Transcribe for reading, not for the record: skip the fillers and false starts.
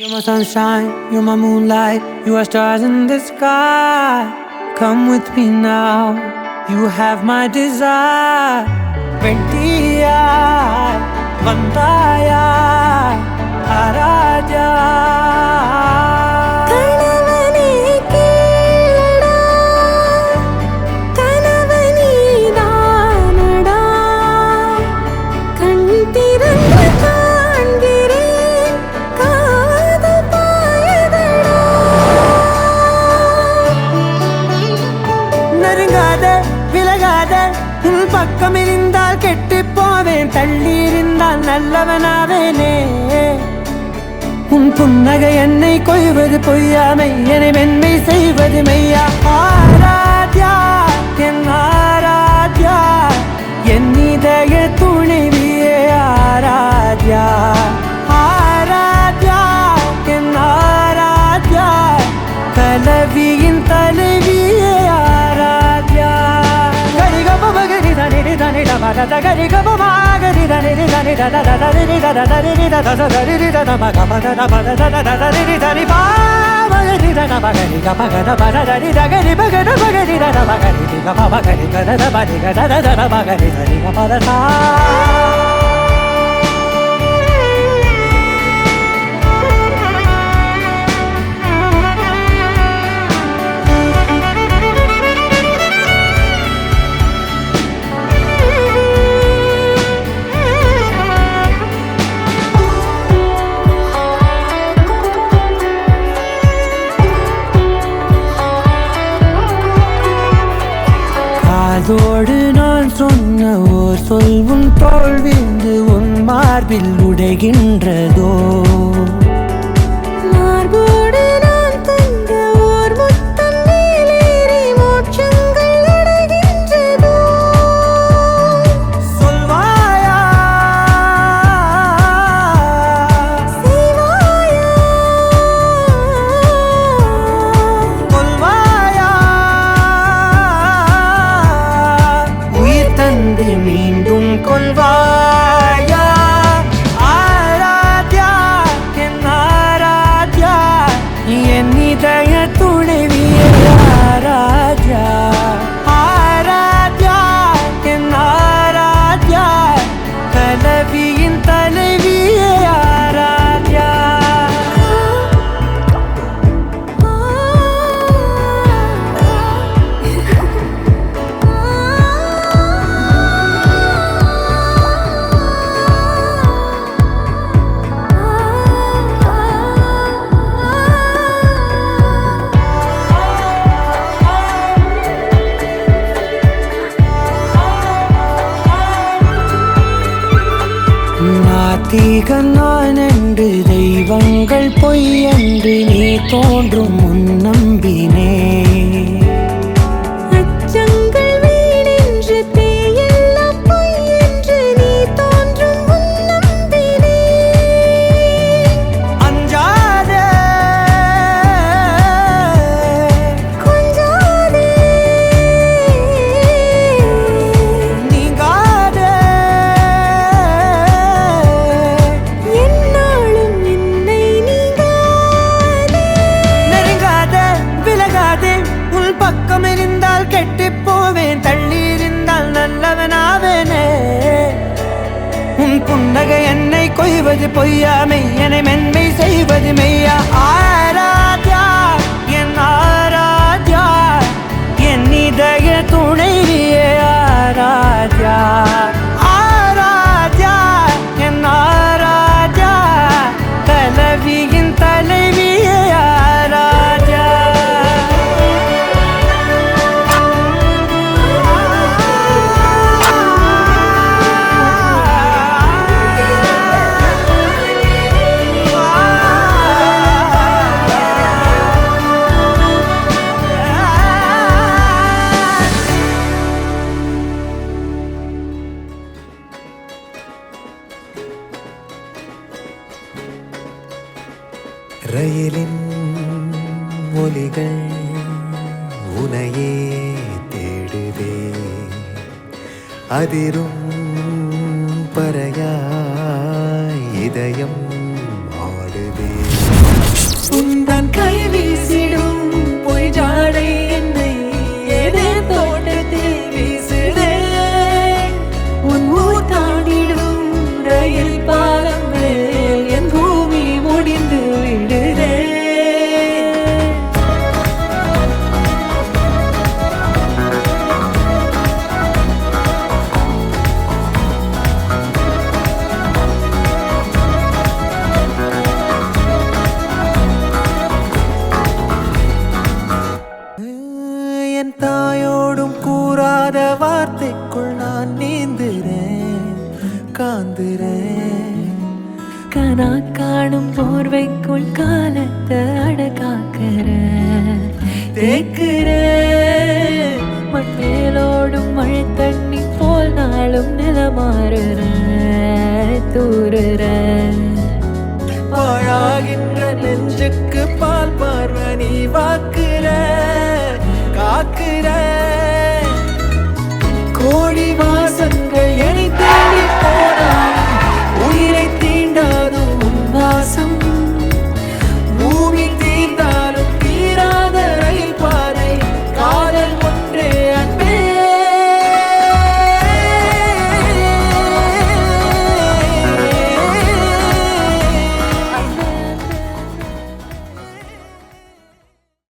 You're my sunshine, you're my moonlight, you are stars in the sky. Come with me now, you have my desire. Vendiya, Vandaya, Araja. பக்கமிருந்தால் கெட்டு போவேன், தள்ளி இருந்தால் நல்லவனாவேனே. உன் புன்னகை என்னை கொய்வது பொய்யாமை, என்னை மென்மை செய்வது மெய்யா. ஆராத்யா என் ஆராத்யா, என் இதய துணைவியே ஆராத்யா. ஆராத்யா என் Aradhya, கலவியின் தலைவியே Aradhya. Gari ga ba ma gari da ni da ni da da da da ni da da da ni da da da da ni da da ba ga ba da da ba da da da da ni da ni ba ba gari da na ba gari ga ba ga da ba da da ni da gari ba ga da ba gari da da ba gari ga ba ba gari ga da da ba ni ga da da da ba gari da ni ga ba da sa. அதோடு நான் சொன்ன ஓர் சொல் உன் தோள் வீழ்ந்து உன் மார்பில் உடைகின்றதோ. மார்போடு நான் தந்த ஓர் முத்தம் மேலேறி மோட்சங்கள் அடைகின்றதோ. சொல்வாயா செய்வாயா கொல்வாயா, மீண்டும் கொள்வாயா. ஆராத்யா என் ஆராத்யா, என் இதய துணைவியே ஆராத்யா. ஆராத்யா என் ஆராத்யா, கலவியின் தலைவியே ஆராத்யா. நாத்திகன் நான் என்று தெய்வங்கள் பொய் என்று நீ தோன்றும் முன் நம்பினே. அச்சங்கள் வீணென்று தேயெல்லாம் பொய் என்று நீ தோன்றும் முன் நம்பினே. அஞ்சாதே கொஞ்சாதே நீங்காதே, என்னாலும் என்னை நீங்காதே. நெருங்காதே விலகாதே, உன் பக்கம் இருந்தால் கெட்டு போவேன், தள்ளி இருந்தால் நல்லவனாவேனே. உன் புன்னகை என்னை கொய்வது பொய்யாமை, என்னை மென்மை செய்வது மெய்யா. ஆராத்யா என் ஆராத்யா, என் இதய துணைவியே ஆராத்யா. ஆராத்யா என் ஆராத்யா, கலவியின் தலைவியே ஆராத்யா. ரயிலின் ஒலிகள் உனையே தேடுதே, அதிரும் பறையாய் இதயம் ஆடுதே. போர்வைக்குள் காலத்தை அடக்காக்குற தேக்குற மண்ணேலோடும் மழை தண்ணி போல் நாளும் நிலமாறுற தூறுற